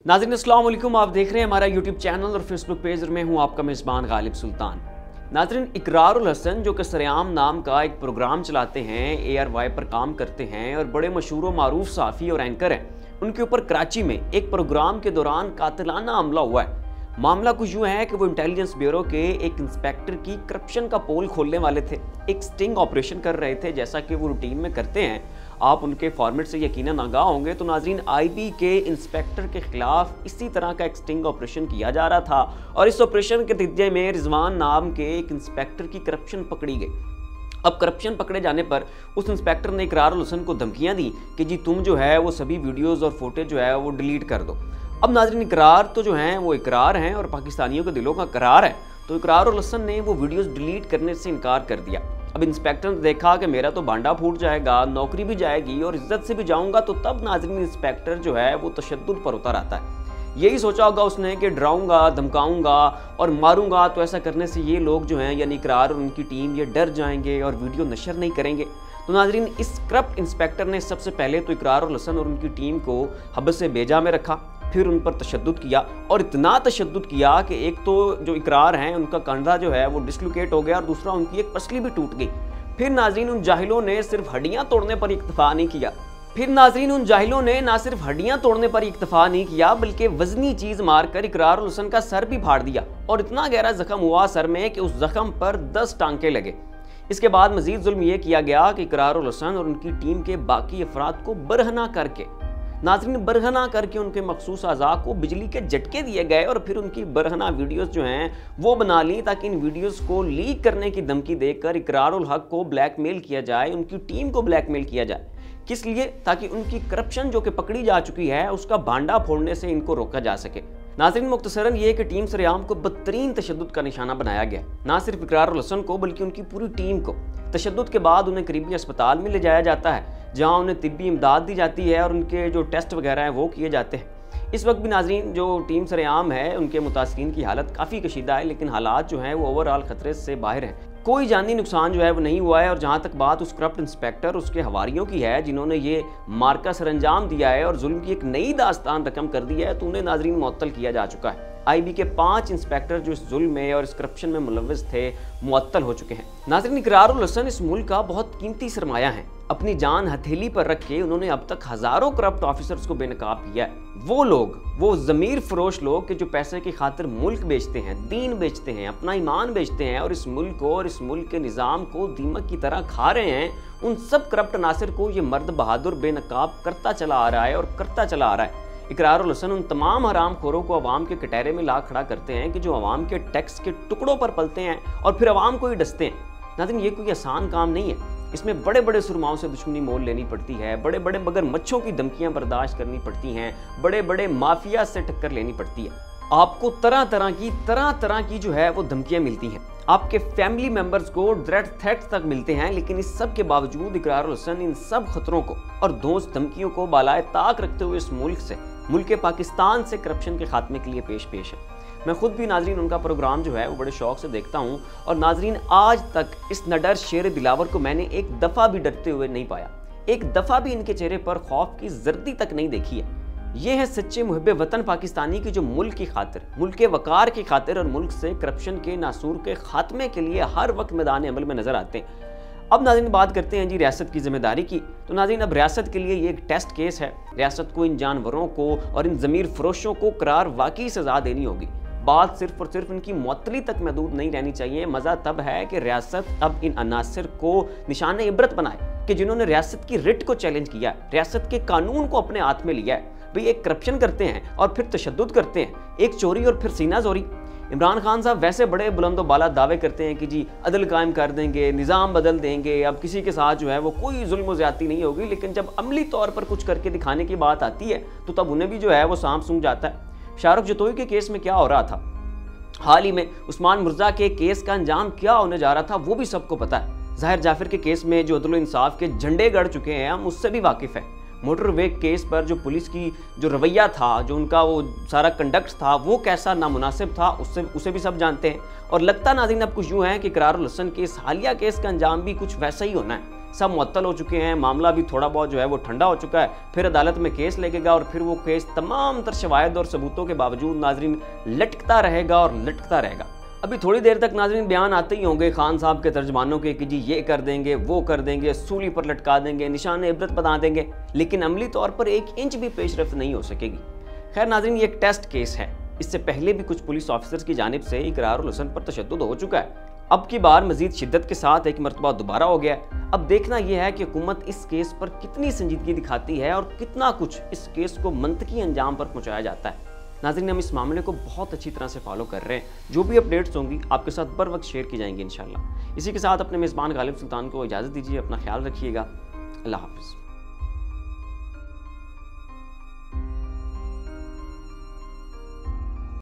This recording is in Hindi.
नाज़रीन अस्सलाम वालेकुम, आप देख रहे हैं हमारा यूट्यूब चैनल और फेसबुक पेज और मैं हूं आपका मेज़बान गालिब सुल्तान। नाज़रीन, इकरारुल हसन जो कि सरेआम नाम का एक प्रोग्राम चलाते हैं, ARY पर काम करते हैं और बड़े मशहूर व मारूफ साफ़ी और एंकर हैं, उनके ऊपर कराची में एक प्रोग्राम के दौरान कातिलाना हमला हुआ है। मामला कुछ यूँ है कि वो इंटेलिजेंस ब्यूरो के एक इंस्पेक्टर की करप्शन का पोल खोलने वाले थे, एक स्टिंग ऑपरेशन कर रहे थे जैसा कि वो रूटीन में करते हैं। आप उनके फॉर्मेट से यकीनन आगाह होंगे। तो नाज़रीन, IB के इंस्पेक्टर के खिलाफ इसी तरह का एक स्टिंग ऑपरेशन किया जा रहा था और इस ऑपरेशन के नतीजे में रिजवान नाम के एक इंस्पेक्टर की करप्शन पकड़ी गई। अब करप्शन पकड़े जाने पर उस इंस्पेक्टर ने इकरारुल हसन को धमकियां दी कि जी तुम जो है वो सभी वीडियोज़ और फोटेज जो है वो डिलीट कर दो। अब नाज़रीन, इकरार तो जो हैं वो इकरार हैं और पाकिस्तानियों के दिलों का करार है। तो इकरारुल हसन ने वो वीडियोज़ डिलीट करने से इनकार कर दिया। अब इंस्पेक्टर ने देखा कि मेरा तो भांडा फूट जाएगा, नौकरी भी जाएगी और इज्जत से भी जाऊंगा, तो तब नाज़रीन इंस्पेक्टर जो है वो तशद्दुद पर उतर आता है। यही सोचा होगा उसने कि डराऊंगा, धमकाऊंगा और मारूंगा, तो ऐसा करने से ये लोग जो हैं यानी इकरार और उनकी टीम ये डर जाएंगे और वीडियो नशर नहीं करेंगे। तो नाज़रीन, इस करप्ट इंस्पेक्टर ने सबसे पहले तो इकरारुल हसन और उनकी टीम को हब्स बेजा में रखा, फिर उन पर तशद्दुद किया और इतना तशद्दुद किया कि एक तो जो इकरार हैं उनका कंधा जो है वो डिस्लोकेट हो गया और दूसरा उनकी एक पसली भी टूट गई। फिर नाज़रीन, उन जाहिलों ने सिर्फ हड्डियां तोड़ने पर इक्तफा नहीं किया। बल्कि वजनी चीज मारकर इकरारुल हसन का सर भी फाड़ दिया और इतना गहरा जख्म हुआ सर में कि उस जख्म पर 10 टांके लगे। इसके बाद मजीद जुल्म यह किया गया कि इकरारुल हसन और उनकी टीम के बाकी अफराद को बरहना करके उनके मखसूस अज़ा को बिजली के झटके दिए गए और फिर उनकी बरहना वीडियोस जो हैं वो बना ली, ताकि इन वीडियोस को लीक करने की धमकी देकर इकरारुल हक को ब्लैकमेल किया जाए, उनकी टीम को ब्लैकमेल किया जाए। किस लिए? ताकि उनकी करप्शन जो कि पकड़ी जा चुकी है उसका भांडा फोड़ने से इनको रोका जा सके। नाज़रीन, मुख्तसरन ये कि टीम सरेआम को बदतरीन तशद्दुद का निशाना बनाया गया, ना सिर्फ इकरारुल हसन को बल्कि उनकी पूरी टीम को। तशद्दुद के बाद उन्हें करीबी अस्पताल में ले जाया जाता है जहाँ उन्हें तिब्बी इमदाद दी जाती है और उनके जो टेस्ट वगैरह हैं वो किए जाते हैं। इस वक्त भी नाज़रीन जो टीम सरेआम है उनके मुतासिरीन की हालत काफ़ी कशीदा है, लेकिन हालात जो हैं वो ओवरऑल खतरे से बाहर हैं। कोई जानी नुकसान जो है वो नहीं हुआ है। और जहाँ तक बात उस करप्ट इंस्पेक्टर उसके हवारियों की है जिन्होंने ये मार्का सरंजाम दिया है और जुल्म की एक नई दास्तान रकम कर दी है, तो उन्हें नाज़रीन मुअत्तल किया जा चुका है। IB के 5 इंस्पेक्टर जो इस जुल्म में और इस करप्शन में मुलव्वस थे मुअत्तल हो चुके हैं। नाज़रीन, इकरारुल हसन इस मुल्क का बहुत कीमती सरमाया है। अपनी जान हथेली पर रख के उन्होंने अब तक हज़ारों करप्ट ऑफिसर्स को बेनकाब किया है। वो लोग, वो ज़मीर फरोश लोग कि जो पैसे की खातिर मुल्क बेचते हैं, दीन बेचते हैं, अपना ईमान बेचते हैं और इस मुल्क को और इस मुल्क के निज़ाम को दीमक की तरह खा रहे हैं, उन सब करप्ट नासिर को ये मर्द बहादुर बेनकाब करता चला आ रहा है और करता चला आ रहा है। इकरारुल हसन उन तमाम हराम खोरों को अवाम के कटहरे में ला खड़ा करते हैं कि जो अवाम के टैक्स के टुकड़ों पर पलते हैं और फिर अवाम को ही डसते हैं। नाज़रीन, ये कोई आसान काम नहीं है। इसमें बड़े बड़े सुरमाओं से दुश्मनी मोल लेनी पड़ती है, बड़े बड़े मगरमच्छों की धमकियां बर्दाश्त करनी पड़ती हैं, बड़े बड़े माफिया से टक्कर लेनी पड़ती है। आपको तरह तरह की जो है वो धमकियां मिलती हैं, आपके फैमिली मेंबर्स को थ्रेट्स तक मिलते हैं। लेकिन इस सब के बावजूद इकरारुल हसन इन सब खतरों को और दोस्त धमकियों को बालाए ताक रखते हुए इस मुल्क पाकिस्तान से करप्शन के खात्मे के लिए पेश है। मैं खुद भी नाज़रीन उनका प्रोग्राम जो है वो बड़े शौक से देखता हूँ और नाज़रीन आज तक इस नडर शेर दिलावर को मैंने एक दफ़ा भी डरते हुए नहीं पाया, एक दफ़ा भी इनके चेहरे पर खौफ की जर्दी तक नहीं देखी है। ये है सच्चे मुहब्बे वतन पाकिस्तानी की जो मुल्क की खातिर, मुल्क के वकार की खातिर और मुल्क से करप्शन के नासूर के खात्मे के लिए हर वक्त मैदान अमल में नजर आते हैं। अब नाज़रीन बात करते हैं जी रियासत की जिम्मेदारी की। तो नाज़रीन, अब रियासत के लिए ये एक टेस्ट केस है। रियासत को इन जानवरों को और इन ज़मीर फरोशों को करार वाकई सजा देनी होगी। बात सिर्फ और सिर्फ इनकी मुअत्तली तक महदूद नहीं रहनी चाहिए। मज़ा तब है कि रियासत अब इन अनासिर को निशान इबरत बनाए कि जिन्होंने रियासत की रिट को चैलेंज किया है, रियासत के कानून को अपने हाथ में लिया है। भाई, एक करप्शन करते हैं और फिर तशद्दुद करते हैं, एक चोरी और फिर सीना जोरी। इमरान खान साहब वैसे बड़े बुलंदो बाला दावे करते हैं कि जी अदल कायम कर देंगे, निज़ाम बदल देंगे, अब किसी के साथ जो है वो कोई जुल्म ज़्यादती नहीं होगी। लेकिन जब अमली तौर पर कुछ करके दिखाने की बात आती है तो तब उन्हें भी जो है वो सांप सूंघ जाता है। शाहरुख जतोई के केस में क्या हो रहा था, हाल ही में उस्मान मुर्जा के केस का अंजाम क्या होने जा रहा था, वो भी सबको पता है। ज़ाहिर जाफिर के केस में जो अदल इंसाफ के झंडे गड़ चुके हैं, हम उससे भी वाकिफ़ हैं। मोटरवे केस पर जो पुलिस की जो रवैया था, जो उनका वो सारा कंडक्ट था, वो कैसा नामुनासिब था, उसे भी सब जानते हैं। और लगता नाज़रीन अब कुछ यूँ है कि इकरारुल हसन के इस हालिया केस का अंजाम भी कुछ वैसा ही होना है। सब मुअत्तल हो चुके हैं, मामला भी थोड़ा बहुत जो है वो ठंडा हो चुका है। फिर अदालत में केस लगेगा और फिर वो केस तमाम तर शवाहिद और सबूतों के बावजूद नाजरीन लटकता रहेगा और लटकता रहेगा। अभी थोड़ी देर तक नाजरीन बयान आते ही होंगे खान साहब के तर्जमानों के कि जी ये कर देंगे, वो कर देंगे, सूली पर लटका देंगे, निशान इबरत बना देंगे, लेकिन अमली तौर पर 1 इंच भी पेशरफ्त नहीं हो सकेगी। खैर नाजरीन, ये एक टेस्ट केस है। इससे पहले भी कुछ पुलिस ऑफिसर्स की जानिब से इकरारुल हसन पर तशद्दुद हो चुका है। अब की बार मजीद शिद्दत के साथ एक मरतबा दोबारा हो गया है। अब देखना यह है कि हुकूमत इस केस पर कितनी संजीदगी दिखाती है और कितना कुछ इस केस को मंतकी अंजाम पर पहुंचाया जाता है। नाज़रीन, हम इस मामले को बहुत अच्छी तरह से फॉलो कर रहे हैं। जो भी अपडेट्स होंगी आपके साथ बर वक्त शेयर की जाएंगी इंशाल्लाह। इसी के साथ अपने मेज़बान गालिब सुल्तान को इजाज़त दीजिए। अपना ख्याल रखिएगा। अल्लाह हाफ़िज़।